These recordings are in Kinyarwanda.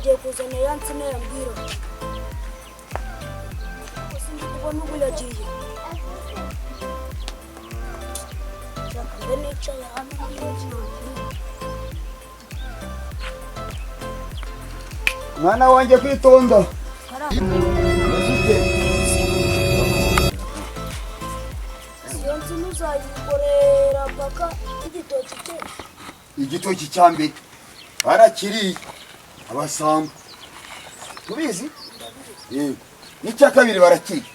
agiye kuzana ya nsina yambwira sindi kubona ubu yagiye shaka nicaye hano mwana wanjye kwitonda iyo nsina uzayikorera paka igitoki cye igitoki cya mbere barakiriye abasamba tubizi yego n'icya kabiri barakiriye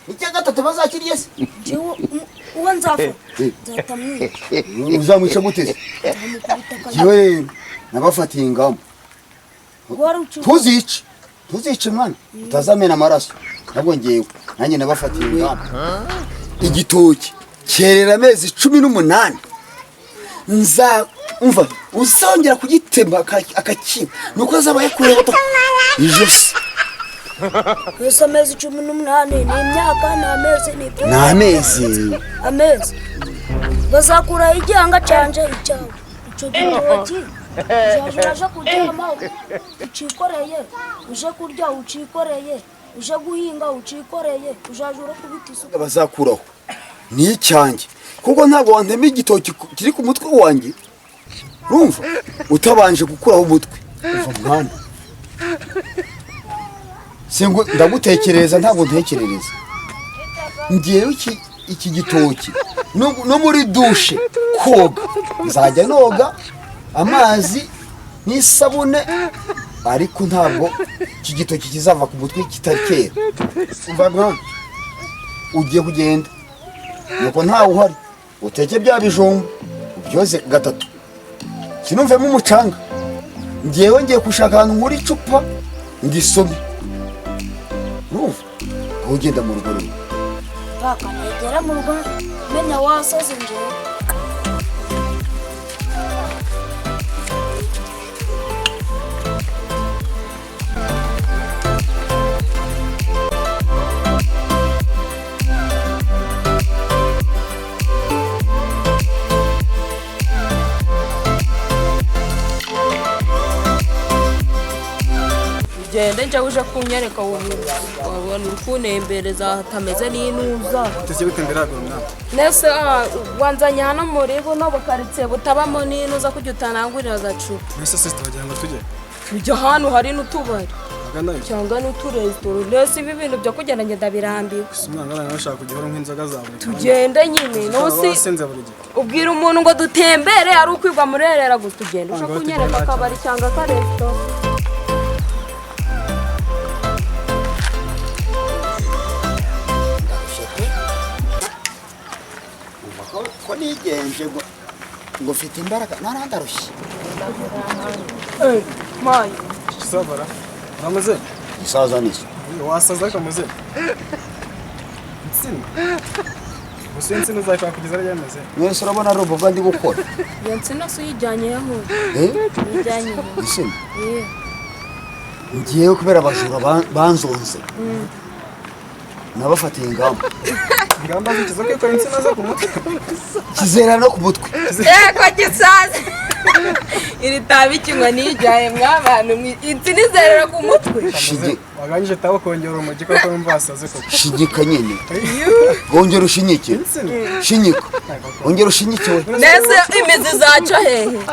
n'icya gatatu bazakiriye se uwo nzafa nzatamwica uzamwica gute se yewe nabafatiye ingamba tuzice mwana utazamena amaraso nabwo ngewe nanjye nabafatiye ingamba igitoki cyerera amezi 18 umva uzongera kugitema akakiba nuko azaba yakuyeho ijosi Ese amezi 18 ni imyaka ni amezi bazakura igihanga canje icyawe ico gitoki uraje kuryama ucikoreye uje kurya ucikoreye uje guhinga ucikoreye ujaje kubita isuka bazakuraho ni icyanjye kuko ntabwo wantema igitoki kiri ku mutwe wanjye urumva utabanje gukuraho umutwe uva mwana singo ndagutekereza ntabwo ntekerereza ngiyeyo iki gitoki no muri dushe koga nzajya noga amazi n'isabune ariko ntabwo iki gitoki kizava ku mutwe kitakera umva mwana ugiye kugenda nuko ntawe uhari uteke bya bijumba ubyoze gatatu kinumvemo umucanga ngiye gushaka ahantu nkuri icupa ngisome urumva aho ugenda mu rugo rero paka negera mu rugo menya wasaze njyewe gende nje uje kunyereka wabona ukunembereza hatameze n'inuza tugiye gutembera gona nese wanzanye hano muri buno bukaritse butabamo n'inuza kujya utanangurira agacupa nese sister wagira ngo tujye hano hari n'utubari agana cyangwa n'uturesitora nese ibi bintu byo kugenda ngenda birambiwe umwana nashaka kugihora nk'inzoga zawe tugende nyine nusi ubwira umuntu ngo dutembere ari ukwigwa murerera gusa tugende uje kunyereka akabari cyangwa akaresitora ko nigenje ngo ufite imbaraga narandarushye mayi kisabara ramaze isaza niso wasaza kamaze insina uzashaka kugeza ryameze mwese urabona robo ndi gukora iyo nsina so yijyanye yaho yijyanye insina ngiye kubera abajura banzonze nabafatiye ingamba zikiza ko insina zo ku mutwe kizera no ku mutwe ko gisaze iri tabikinywa nijyaye mwabantu insina izerera ku mutwe waganyije tawo kongera umugi ko mva asaze ko shigika nyine gongera ushinyike shinyika gongera ushinyike nese imizi zaca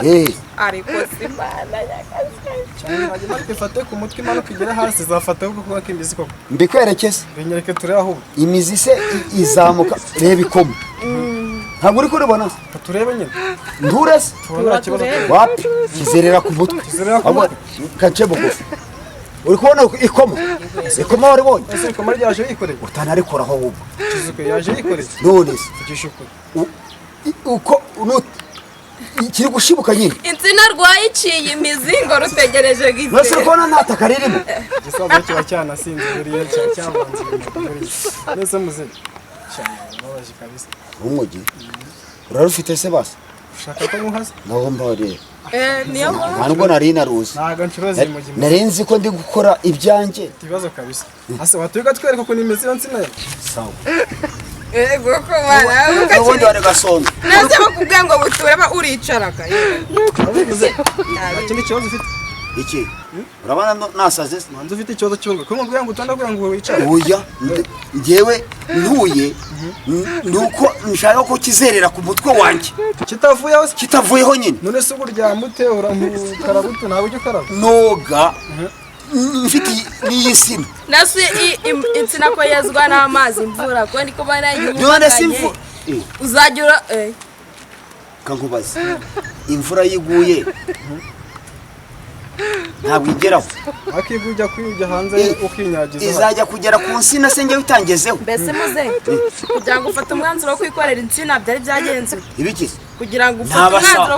hehe ariko simana cyane hagimara ifate ku mutwe imanuka igera hasi zafata kuko akimbizi koko mbikwerekeze binyereke turi aho imizi se izamuka reba ikoma ntabwo uri kuribona turebe nyine ndurese wapi kizerera ku mutwe kace bugufi uri kubona ikoma waribonye ese ikoma ryaje yikoreye utanarikoraho ahubwo kizuke yaje yikoreye none tukishukura uko kiri gushibuka nyine insina rwayiciye imizi ngo rutegereje gize nose kubona ntataka ririmo gisaza kiba cyanasinziriye cyavanze nese muze cyane babaje kabisa umugi urarufite se basi ushaka ko muhaza naho mbare niyo ntabwo nari naruzi ntago nkibaze mu gihe narenzi ko ndi gukora ibyanjye ikibazo kabisa ase watuga twereka ko nimeze insina sawa ego ko bana ubundi wari gasonga nase bakubwiye ngo buture ba uricara ka abivuze ikindi kibazo ufite iki urabona nasaze manzi ufite ikibazo cy'urugo ko nkubwira ngo utonda kugira ngo wicare oya ngewe ntuye nuko nshaka ko kizerera ku mutwe wanjye kitavuyeho se kitavuyeho nyine none se uburya mute uramukarabuto ntabwo ujya ukaraba noga mfite n'iy'isina nasu insina ko yezwa n'amazi imvura ko ndiko bana none se imvura uzagira kankubaza imvura yiguye ntabwo igeraho akigujya kwibya hanze ukinyagiza izajya kugera ku nsina se njye bitangezeho mbese muze kugira ngo ufate umwanzuro wo kwikorera insina byari byagenze ibikize kugira ngo ufate umwanzuro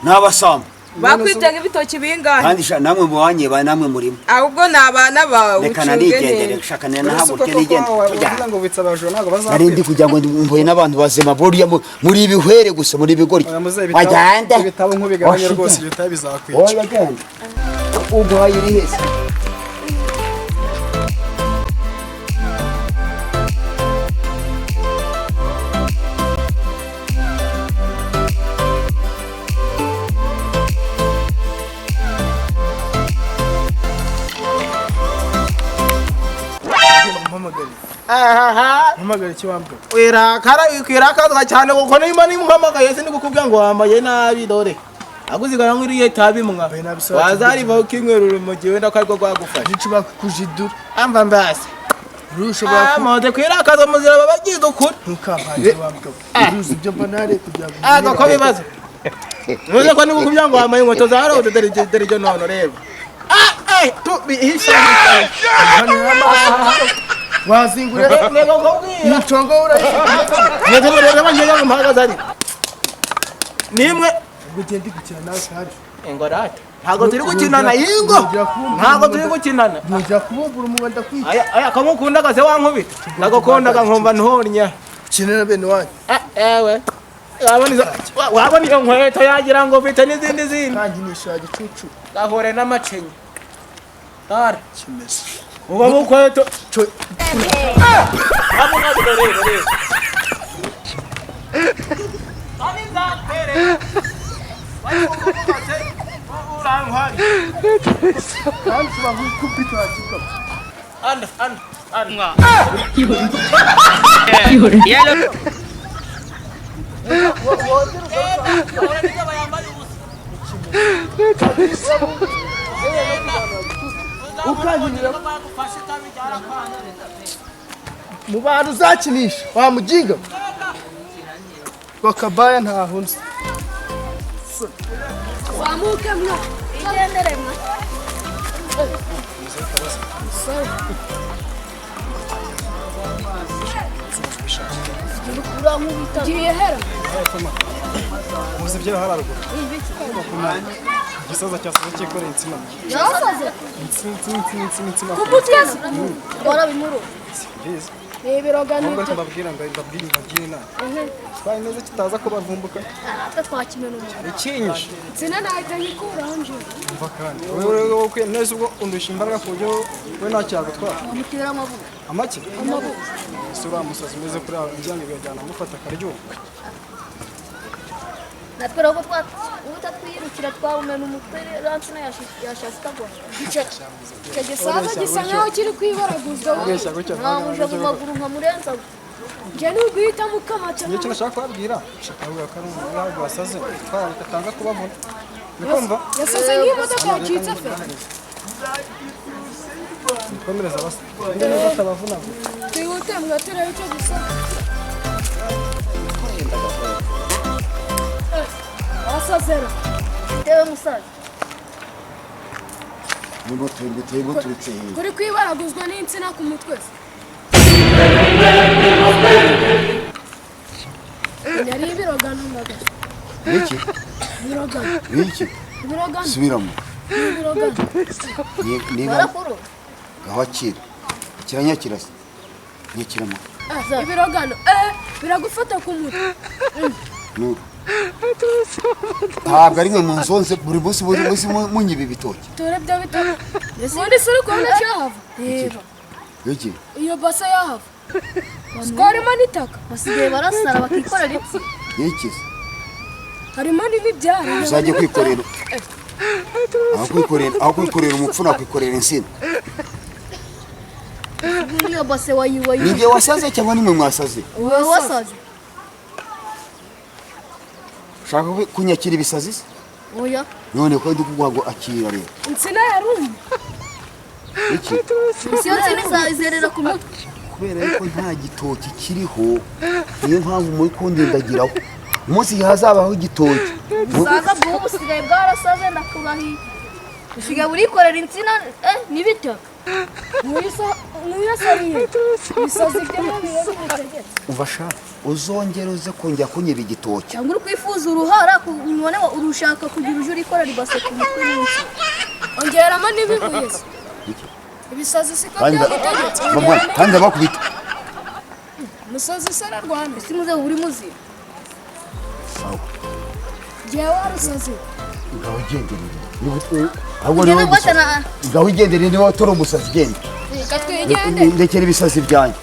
n'abasamba bakwitega ibitoki bingahe kandi namwe muwanye ba namwe murimo ahubwo ni abana bawe reka nanigendere shakane nahaguke nigende kugira ngo bitsa abajo ntabwo bazakwica nari ndi kugira ngo mvuye n'abantu bazima buriya muri ibihwere gusa muri ibigori wagenda ibitabo nk'ubigabanye rwose ibitabo bizakwica oya genda ubwo iri hese mpamagara ikiwambwa wirakazwa cyane kuko niba nimuhamagaye se ndikukubwira ngo wambaye nabi dore aguzigara nk'iriye tabi mwa wazariva ukinkwerura mu gihe wenda ko ariko rwagufasha nshobora kujidura amva mbase rushobora amode kwirakaza muzira babagize ukuri ntukampanze wambwa uruzi ibyo mbanare kugira ngo aga ko bibazo muze ko ndikukubwira ngo wambaye inkweto za rode dore ryo none reba tu bihisha wazingura nego kubwira ncongo urashaka nego rero bangeye mpagaze ari nimwe ugende gukina nawe kandi engorate ntago turi gukinana yingo ntago turi gukinana nujya kubumbura umuntu ndakwica aya kamukunda kase wankubita ndagokondaga nkomba ntonya kinera bene wanyu ewe wabona iyo nkweto yagira ngo mfite n'izindi zindi kandi nishaje icucu gahore n'amacenya tara kimese uba mukweto mu bantu uzakinisha wamuginga wakabaya ntahunze Wamuke mwa. Igendere mwa. Giye hera. muzi byo hararuguru gisoza cyasoze cyikoreye insina Yasaze. insina Kubuteza. Bora bimuru. byiza Biroga ngo nibyo. mbabwira na twari neza kitaza ko bavumbuka Ata twakimena umuntu. ikinyisha Sina nahita nyikura anje. umva kandi wowe neza ubwo undusha imbaraga ku buryo we nta cyagutwara Amutera amabuye. amaki Amabuye. isura musazi meze kuri aba bijyanye bigajyana amufata akaryoha Natwe rero utatwirukira twawumena umutwe ransina yashaka kagwa. Icyo gisaza gisa nkaho kiri kwibaraguzwa. ubeshya gutya Namuje mu maguru nkamurenza. Nje n'uguhita mukamaca. niyo kintu ashaka kubabwira ashaka kuvuga ko ari umuntu wasaze twara bitatanga kubabona nikumva Yasaze nk'imodoka yacitse fe. komereza basa neza batabavuna Twihute mwaturebe icyo gisasa. Asazera. Tewe musaza. nibo turutse hehe Kuri kwibaraguzwa n'insina ku mutwe. Yari ibirogano ndaga. iki Ibirogano. iki Ibirogano. subiramo Ibirogano. niba Barakuru. gahakira kiranyakirasa nyakiramo Ibirogano. Biragufata ku mutwe. nuru ntabwo ari mwe mu nzonze buri munsi munyiba ibitoki Turebye bitabo. Ubundi suri kubona cyahava. Reba. iki Iyo basa yahava. Twarimo n'itaka. Basigaye barasara bakikorera ipsi. iki Harimo n'ibibyara. uzajya kwikorera aho kwikorera umupfu nakwikorera insina. Niyo base wayiwayi. Ninjye wasaze cyangwa nimwe mwasaze? Wowe wasaze. Shaka kunyakira ibisazi se? Oya. None ko ndi kuguha ngo akira rero. Insina yarumye. Iki? Siyo nsina izerera ku mutwe. Kubera yuko nta gitoki kiriho niyo mpamvu muri kundindagiraho. Umunsi hazabaho igitoki. Usaza bwo busigaye bwarasaze ndakurahiye. Usigaye urikorera insina nibita. Muyasariye. Bisazi by'amabiri y'umutegetse. Uvasha uzongera uze kongera kunyira igitoki. Cyangwa uri kwifuza uruhara kubone urushaka kugira uje urikorera ibase ku mutwe n'iki. Ongeramo n'ibibuye. Ibisazi siko byagutegetse. Mama, kandi bakubita. Musazi sara Rwanda. Simuze uri muzi. Sawa. Jewe warusazi. Ngaho ugenderere. Ahubwo niwe gusa. Ngaho ugenderere niwe watoro umusazi genda. Katwigende. Ndekera ibisazi byanjye.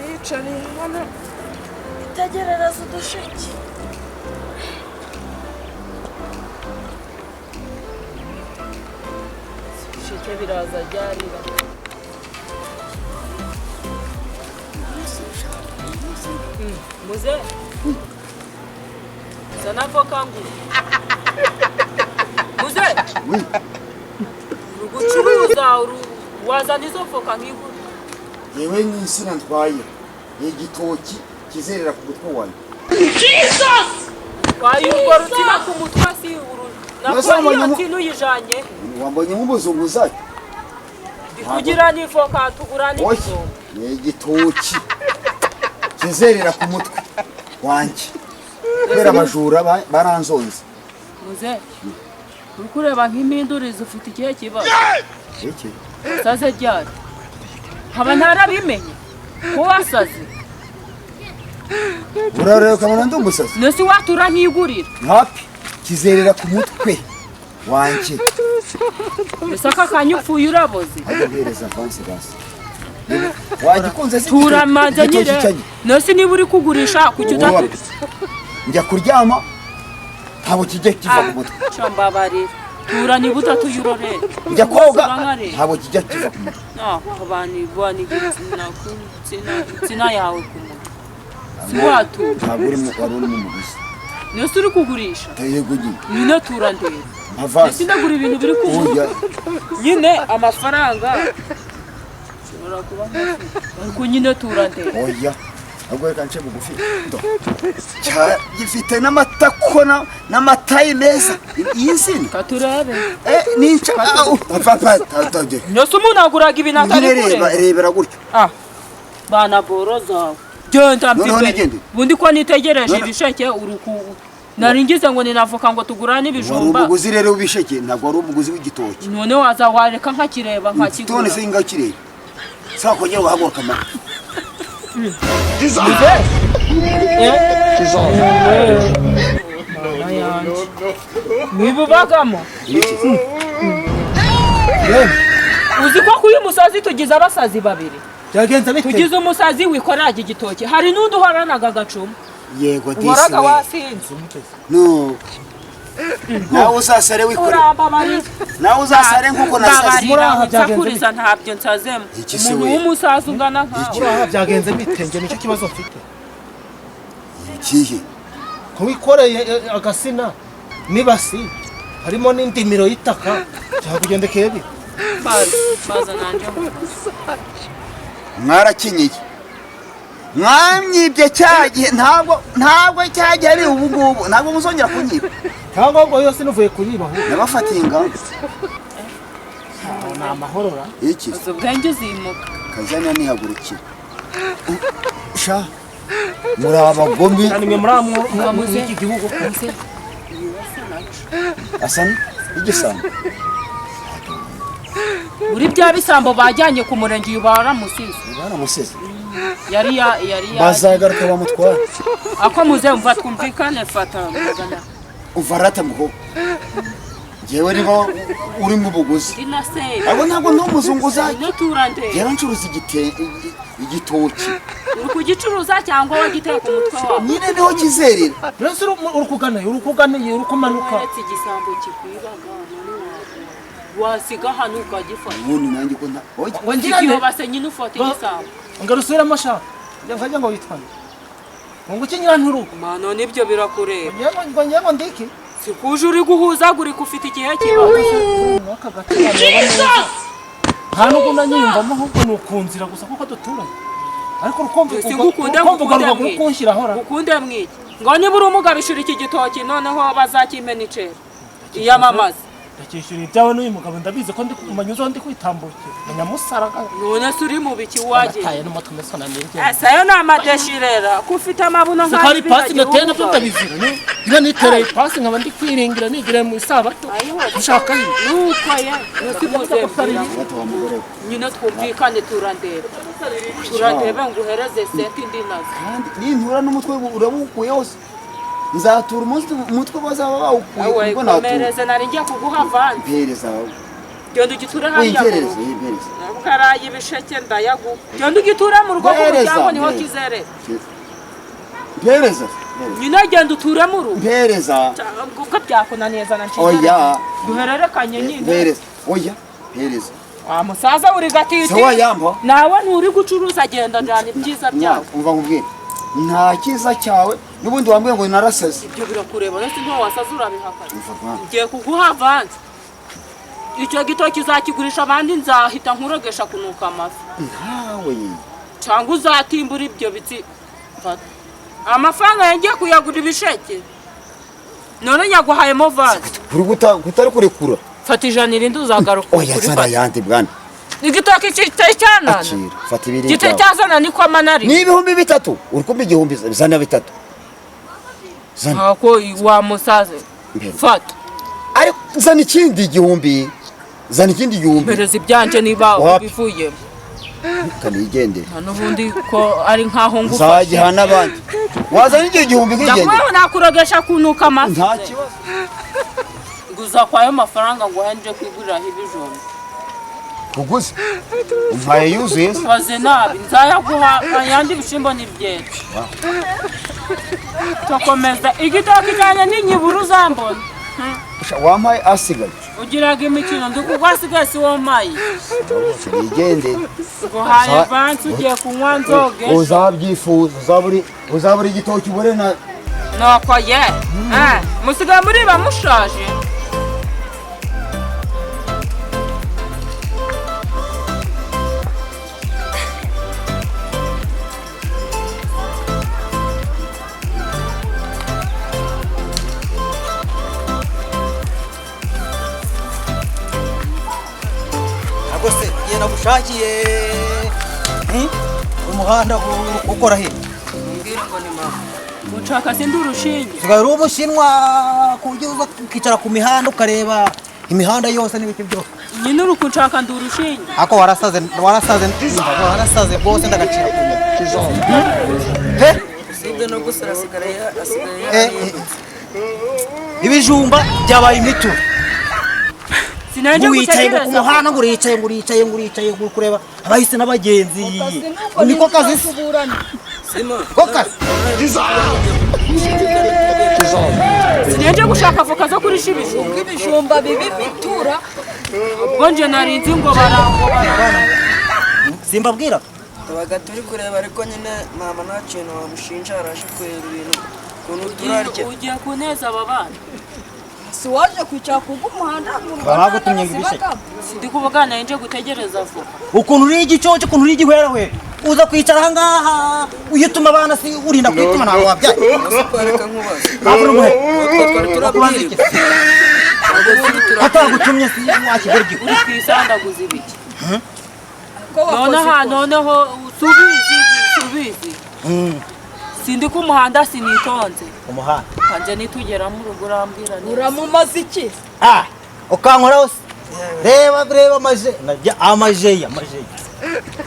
Yicariye hano itegerereza udusheke. Ibisheke biraza ryarira. Muze zana voka ngo muze urugucuruza wazana izo voka nk'iguru. Yewe n'insina ntwaye. Igitoki kizerera ku mutwe wanjye. Jesus! Wayo urwo rutima ku mutwe si uru. Nako iyo tinu yijanye. Wambonye nk'umuzunguzayi. Kugira n'ivoka tugura n'ibijumba. Ni igitoki kizerera ku mutwe wanjye. Kubera abajura baranzonze. Muze uri kureba nk'impindurizo ufite ikihe kibazo? Iki? Saze ryari? Haba ntarabimenye ko wasaze. Urareba ukabona ndi umusazi? Nasi watura nk'igurira. Hapi kizerera ku mutwe wanjye. Mbese aka kanya upfuye uraboze. Agereza avansi basi. Wagikunze se? Turamanza nyire. Nasi niba uri kugurisha kuki udatu. Njya kuryama ntabwo kijya kiva ku mutwe. Chambabarira. Tura niba utatuyurore. Njya koga ntabwo kijya kiva ku mutwe. Bani tsina yawe ku mutwe. Si watu. Ntabwo uri mu muguzi. Nasi uri kugurisha. Yego nyine. Nyine tura ndebe. Avasi. Nasi ndagura ibintu biri kugurisha. Nyine amafaranga. Shobora kuba ariko nyine tura ndebe. Oya. Ahubwo reka nce bugufi. Gifite n'amatako n'amatayi meza. Iyi nsina. Katurebe. Ninca. Papa, taje. Nasi umuntu aguraga ibintu atari kure. Rebera gutyo. Bana boroza. Genda mfite. Bundi ko nitegereje ibisheke uruku. Naringize ngo ninavuka ngo tugurane ibijumba. Umuguzi rero ubisheke ntabwo ari umuguzi w'igitoki. None waza wareka nkakireba nkakigura. Tone se ngakireba. Sakongera uhaguruka ma. Mwibubagamo. Uzi ko kuyu musazi tugize abasazi babiri. Byagenze bite? Tugize umusazi wikoreraga igitoki. Hari n'undi uhoranaga gacuma. Yego disi. Waraga wasinze. No. Nawe uzasare wikorera. Urambabari. Nawe uzasare nkuko nasaze. Murahakuriza ntabyo nsazemo. Umuntu w'umusazi ungana nkawe. Uraha byagenze bite? Nge nicyo kibazo mfite. Ikihe? Ko wikoreye agasina nibasi harimo n'indimiro y'itaka cyakugendekeye bi. Baza nanje. Mwarakinyeye. Mwamyibye cyagihe ntabwo cyagihe ari ubu ngubu ntabwo muzongera kunyiba. Cyangwa ngo yose nuvuye kuribaho. Nabafatiye ingamba. Ni amahorora. Iki? Ubwenge uzimuka. Kazana nihagurukira. Sha. Muri abagombi. Kandi mwe muri iki gihugu konse. Asana igisambo. Muri bya bisambo bajyanye ku murenge yubara musize. Baramusize. yari bazagaruka bamutwara ako muze mva twumvikane fata mugana uvarata muho jewe niba uri mu buguzi dinase abo ntabwo n'umuzunguzayi no turande yarancuruza igitoki uri kugicuruza cyangwa wagiteye ku mutwe wawe nyine niho kizerera rese uri kumanuka uretse igisambo kikwibaga wasiga hano ukagifata ubundi nanjye ko nta igihe base nyine ufata igisambo ngarusubiramo shaka njya ngo witwane ngo ukinyira nturuko mano nibyo birakureba ngo ndiki sikuje uri guhuzagurika ufite igihe kibazo aka gato hano ko nanyimvamo ahubwo ni ukunzira gusa kuko duturanye ariko urukumva kunshyira ahora ukunde mwiki ngo niba uri umugabishura iki gitoki noneho bazakimena icera iyamamaza ndakishyura ibyawe n'uyu mugabo ndabizi ko ndi kumanyuzo ndi kwitambukira nyamusaraga none se uri mu biki wagiye taye n'umutwe mesona nirye sayo ni amadeshirera ko ufite amabuno nk'ayo hari pasi nateye nabyo ndabizira niba nitereye pasi nkaba ndi kwiringira nigire mu isabato ushaka nuko ye nusibuzembira nyine twumvikane turandebe ngo uhereze senti ndi nazo kandi nintura n'umutwe urabukuye hose nzatura umutwe bazaba bawukuye ubwo namereze nari ngiye kuguha vanze mpereza genda ugiture hariya ukaraye ibisheke ndayagu genda ugiture mu rugo cyangwa niho kizere mpereza nyine genda uture mu rugo mpereza kuko byakunaniye zana nshinga oya duhererekanye nyine mpereza oya mpereza wa musaza uri gatiti sawa yambo nawe nturi gucuruza agenda njyana ibyiza byawe umva nkubwire nta kiza cyawe n'ubundi wambwiye ngo narasaze ibyo birakureba rese nto wasaze urabihakana ngiye kuguha avanze icyo gitoki uzakigurisha abandi nzahita nkurogesha kunuka amafi ntawe cyangwa uzatimbura ibyo biti fata amafaranga yagiye kuyagura ibisheke none nyaguhayemo vanze kutari kurekura fata ijana irindi uzagaruka oya zana yandi bwana igitoki kitari cyanana fata ibiri kitari cyazana niko amanari ni ibihumbi bitatu urukumbi igihumbi zana bitatu zana ako wa musaze fata ariko zana ikindi igihumbi zana ikindi igihumbi mpereza ibyanje niba ubivuyemo kanigendere n'ubundi ko ari nkaho ngufa zagiha n'abandi wazana igihe igihumbi nk'igendere ndakubaho nakurogesha kunuka amafi nta kibazo nguza kwayo mafaranga ngo hanje kwiguriraho ibijumba kuguze umpaye yuzuye waze nabi nzayaguha ayandi bishimbo n'ibyera tukomeza igitoki cyane n'inyiburu uzambona wampaye asigaye ugiraga imikino ndi kugwasigaye si wo mpaye nigendere nguhaye vansi ugiye kunywa nzoge uzabyifuza uzabura igitoki ubure na nuko ye musigaye muri bamushaje se yenda gushakiye umuhanda ukora he mbwira ngo ni mama gucaka sindi urushinge sigaye uri umushinwa ku buryo uza ukicara ku mihanda ukareba imihanda yose n'ibiti byose nyine uri kunshaka ndi urushinge ako warasaze rwose ndagacira ku he sibyo no gusara asigaye ibijumba byabaye imitu sinanje gutegereza ku muhanda ngo uricaye kureba abahise n'abagenzi niko kazi sima ko kazi sinanje gushaka avoka zo kurisha ibijumba bibi bitura ubwo nje narinzi ngo barango simbabwira tubaga turi kureba ariko nyine mama nta kintu wamushinja araje kureba ibintu ukuntu turarya ugiye kuneza aba bana si waje kwicara kubw'umuhanda bagutumye ngo ibisheke sindi kuvugana nje gutegereza avoka ukuntu uri igicoco ukuntu uri igihwera we uza kwicara aha ngaha uyituma abana si urinda kwituma ntawe wabyaye reka nkubaze ntabwo umuhe twari turabwirwa atagutumye si wakigoryi uri kwisandaguza ibiki noneho subizi sindi ku muhanda sinitonze umuhanda kanje nitugera mu rugo urambwira uramumaze iki ukankora hose reba amaje amajeya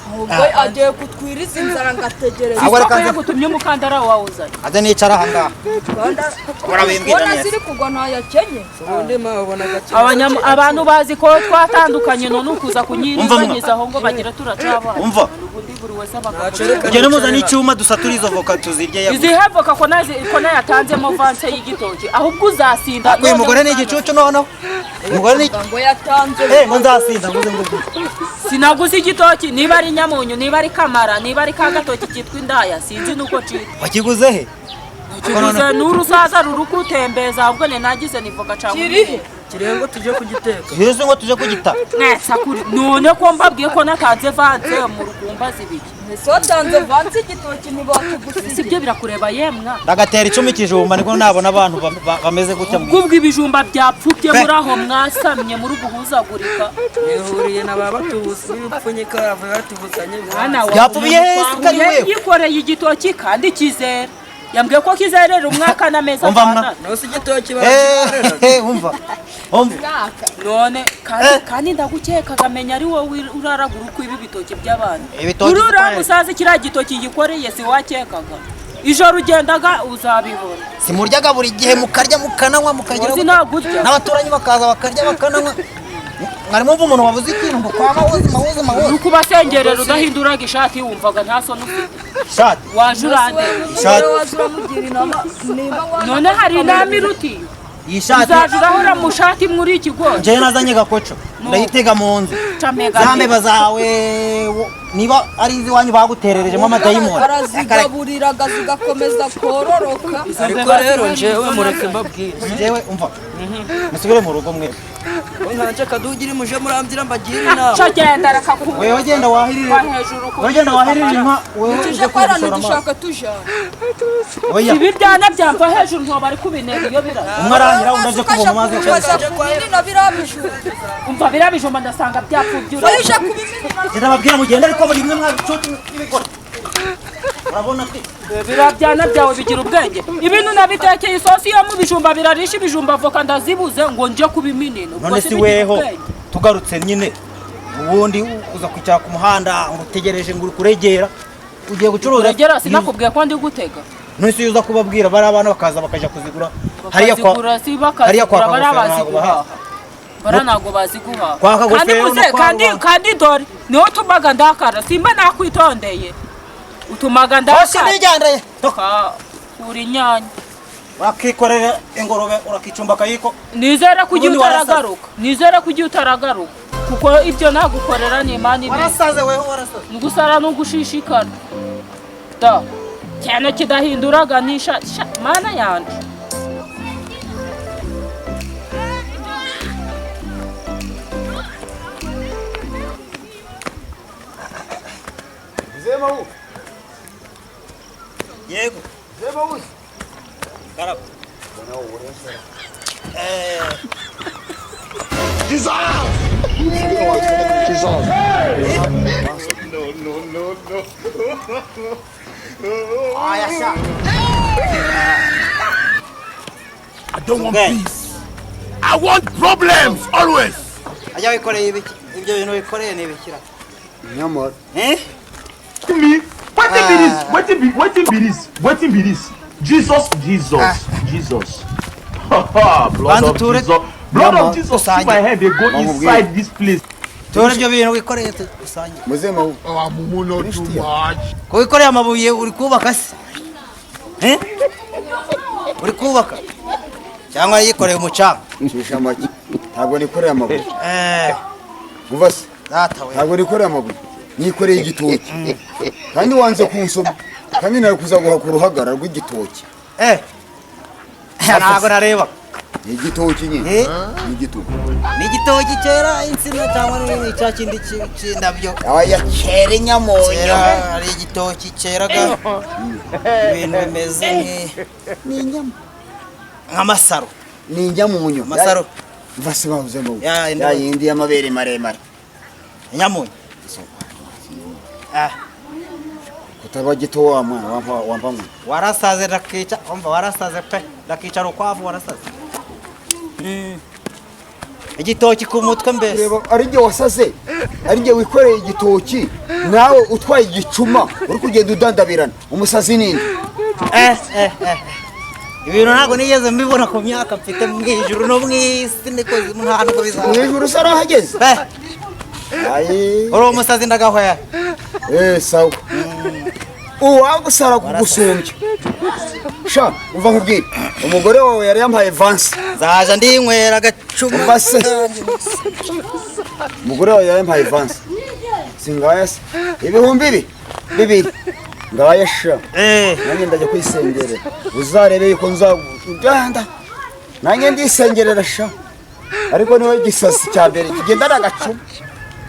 ahubwo agiye kutwiriza inzara ngategereza Isoko yagutumye umukandara wawe uzanye. aze nicara aha ngaha urabimbwira ubona neza ziri kugwa ntayakenye ubundi mabona gake Abantu bazi ko twatandukanye none ukuza kunyirizanyiza aho ngo bagire turacabana. umva Ubundi buri wese abagabo. ugende muzana icyuma dusatura izo voka tuzirye yaguze Izi hevoka ko nayatanzemo vanse y'igitoki ahubwo uzasinda. uyu mugore ni igicucu noneho umugore ni ngo yatanze ngo nzasinda nguze ngo Sinaguze igitoki niba ari nyamunyu niba ari kamara niba ari kagatoki kitwa indaya sinzi nuko citwa. wakiguze he Kiguze n'urusaza rurukutembeza ahubwo ne nagize nivoka cyangwa. kirihe kirengo tuje kugiteka heze ngo tuje kugita Nesa kuri none ko mbabwiye ko natanze vanse mu rugumba zibiki. ese watanze vanse igitoki ntibakigusiga Sibyo birakureba yemwa. ndagatera icumi kijumba niko nabona abantu bameze gutya Kubwo ibijumba byapfubye muri aho mwasamye muri ubuhuzagurika. nihuriye na baba tubuze n'ibipfunyika bavuye batubuzanye Byapfuye kari wewe. yikoreye igitoki kandi kizera. Yambwiye ko kizerera umwaka n'amezi Umva mna. atandatu. naho si igitoki barakibarira umva None kandi ndagukeka akamenya ari wowe uraragura uko ibi bitoki by'abana. Ibitoki Urura zitwaye. musaza kiriya gitoki gikoreye si wakekaga. Ijoro ugendaga uzabibona. simuryaga buri gihe mukarya mukananywa mukagira Uzi nagurya. n'abaturanyi bakaza bakarya bakananywa mwari mwumva umuntu wabuze ikintu ngo kwa mawozi Nuko basengerera udahinduraga ishati wumvaga nta soni ufite. shati Waje urande. Ishati. wamugira inama nimba None hari inama iruti. iyi shati Uzaje urahora mu shati muri iki gose. njyewe nazanye gakoco ndayitega mu nzu Camega. za mbeba zawe niba ari iziwanyu bagutererejemo amadayimoni arazigaburiraga zigakomeza kororoka ariko rero njyewe mureke mbabwire njyewe umva musubire mu rugo mwe nkanje kadugiri muje murambira mbagire inama Cagenda rakakuba. wewe genda wahirire Hejuru ko. wewe genda wahirire inka wewe tuje uje kwarana kuzishora amazi dushaka tujana oya Ibi byana byamva hejuru nto bari kubinera iyo bira. umwe arahira undi aje kuvoma amazi kubaza kubindi na birabijura Umva birabijumba ndasanga byapfubye bayisha kubiminira genda babwira mugende ariko buri mwe mwabicucu n'ibikora urabona ati birabyana byawe bigira ubwenge. Ibintu nabitekeye isosi yo mu bijumba birarisha ibijumba avoka ndazibuze ngo nje kubiminina. Ubwo none si bigira weho ubwenge. tugarutse nyine ubundi uza kwicara ku muhanda ngo utegereje ngo uri kuregera ugiye gucuruza Uragera sinakubwiye ko ndi gutega. none si uza kubabwira bari abana bakaza bakajya kuzigura hariya Bakazigura si bakazigura bari abaziguhaha. Bara ntago baziguhaha. Kwa kagofero Kandi no muze kwa kandi rubanda. kandi dore niho tumaga ndakara simba nakwitondeye. Utumaga hose ndakara. nijyandaye Uri nyanya. wakikorera ingorobe urakicumba akayiko Nizere ko ugiye Ubundi warasaze. utaragaruka. Nizere ko ugiye utaragaruka. Kuko ibyo nagukorera ni imana ibi. warasaze weho warasaze Ngusara no gushishikana. Da. Cyane kidahinduraga nisha mana yanje. yego karaba I don't want peace. I want problems always. ajya wikoreye ibiki ibyo bintu wikoreye ni ibikira nyamara Me, waiting be this. Jesus. Blood of Bantu Jesus. Blood Mama, of Jesus. See usanye. my head, they go Mama, inside this place. tore ibyo bintu wikoreye usange muze mawu Oh, Mumu, not too much. ko wikoreye amabuye uri kubaka se uri kubaka cyangwa yikoreye umucanga nshisha make ntabwo nikoreye amabuye eh umva se data we ntabwo nikoreye amabuye nikoreye igitoki kandi wanze kunsoma kandi nari kuza guhaka uruhagara rw'igitoki ntabwo nareba ni igitoki nyine ni igitoki ni igitoki cyera insina cyangwa ni cya kindi cy'indabyo aya cyera inyamonyo cyera hari igitoki cyeraga ibintu bimeze n'inyama nk'amasaro ni inyamunyo amasaro mva se bavuze mawu Ya, ya yindi y'amabere maremare inyamunyu kutaba gito wa mwana wampa mwana warasaze rakica umva warasaze pe rakica rukwavu warasaze igitoki ku mutwe mbese reba ari njye wasaze ari njye wikoreye igitoki nawe utwaye igicuma uri kugenda udandabirana umusazi ninde ibintu ntabwo nigeze mbibona ku myaka mfite mu ijuru no mu isi niko nta nubwo bizaba mu ijuru usa n'ahageze uri umusazi ndagahwera sawa uwagusara kugusumbya sha uva nkubwire umugore wawe yari yampaye vansi zaje ndinywera agacuma base umugore wawe yari yampaye vansi singaya se ibihumbi bibiri ngaya sha nanjye ndajya kwisengerera uzarebe yuko nzagenda nanjye ndisengerera sha ariko niwe gisasi cya mbere kigendana agacuma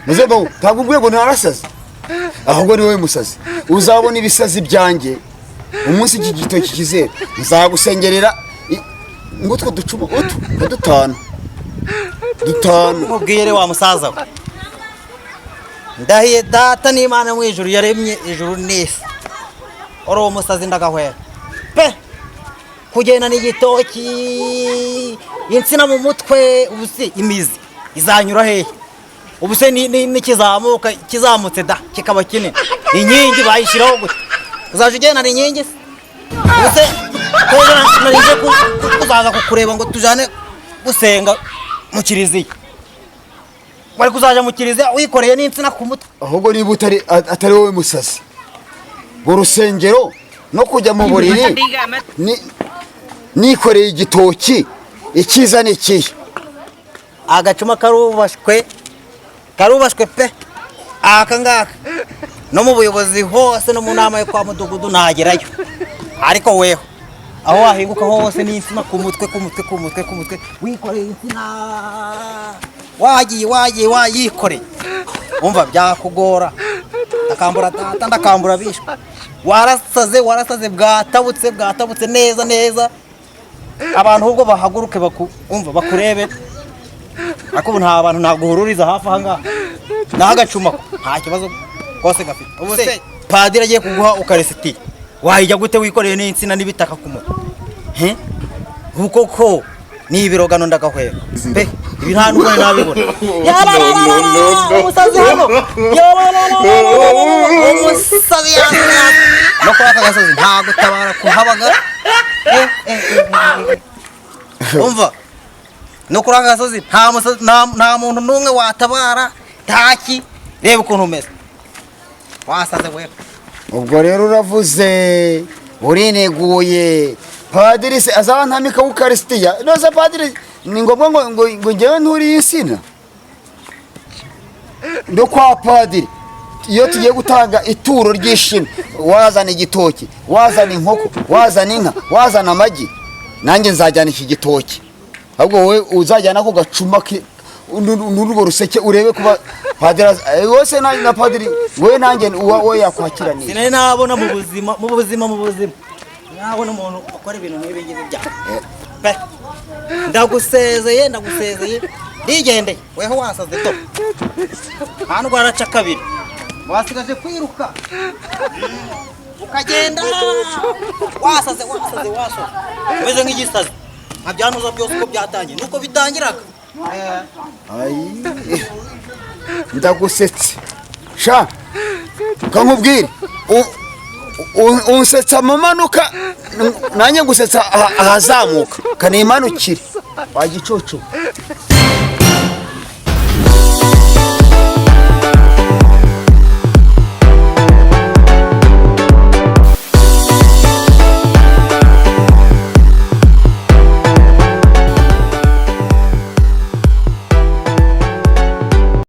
muze bawo ntabwo ubwiye ngo ntarasaze ahubwo niwe musazi uzabona ibisazi byanjye umunsi iki gitoki kizera nzagusengerera ngutwo ducuma dutanu mubwire wa musaza we ndahiye data n'Imana mu ijuru yaremye ijuru n'isi uri umusazi ndagahwera pe kugenda n'igitoki insina mu mutwe ubuse imizi izanyura hehe ubuse nikizamuka kizamutse da kikaba kinini inkingi bayishiraho gute uzaje ugenda n'inkingi ubuse narije kuzaza kukureba ngo tujane gusenga mu kiriziya bari kuzaja mu kiriziya wikoreye n'insina ku mutwe ahubwo niba atari wowe musazi mu rusengero no kujya mu buriri nikoreye igitoki ikiza n'ikihe agacuma karubashwe pe aka ngaka no mu buyobozi hose no mu nama yo kwa mudugudu ntagerayo ariko weho aho wahinguka hose n'insina ku mutwe wikoreye insina wagiye wayikoreye umva byakugora akambura data ndakambura bishwe warasaze bwatabutse neza abantu ahubwo bahaguruke bakurebe ariko nta bantu naguhururiza hafi aha ngaha n'agacuma nta kibazo kose gafite ubuse padiri agiye kuguha ukarisitiya wahijya gute wikoreye n'insina n'ibitaka ku mutwe koko ni ibirogano ndagahwera mbe ibi nta n'ubwo nabibona umusazi hano umusazi no kuri aka gasozi nta gutabara kuhabaga umva no kuri aka gasozi nta muntu n'umwe watabara ntaki reba ukuntu umeze wasaze wewe ubwo rero uravuze urineguye padiri se azaba ntamika ukarisitiya noza padiri ni ngombwa ngo ngewe nturiye insina ndo kwa padiri iyo tugiye gutanga ituro ry'ishimwe wazana igitoki wazana inkoko wazana inka wazana amagi nanjye nzajyana iki gitoki ahubwo wowe uzajyana ko gacuma n'urwo ruseke urebe kuba padiri wose na padiri wowe nanjye wowe yakwakira neza sinari nabona mu buzima nabona umuntu ukora ibintu nk'ibi ngibi byawe pe ndagusezeye ndigendeye weho wasaze to hano rwaraca kabiri wasigaje kwiruka ukagenda wasaze umeze nk'igisazi nkabyanuza byose uko byatangiye nuko bitangiraga ndagusetse sha kankubwire unsetsa mu manuka nanjye ngusetsa ahazamuka kanimanukire wagicoco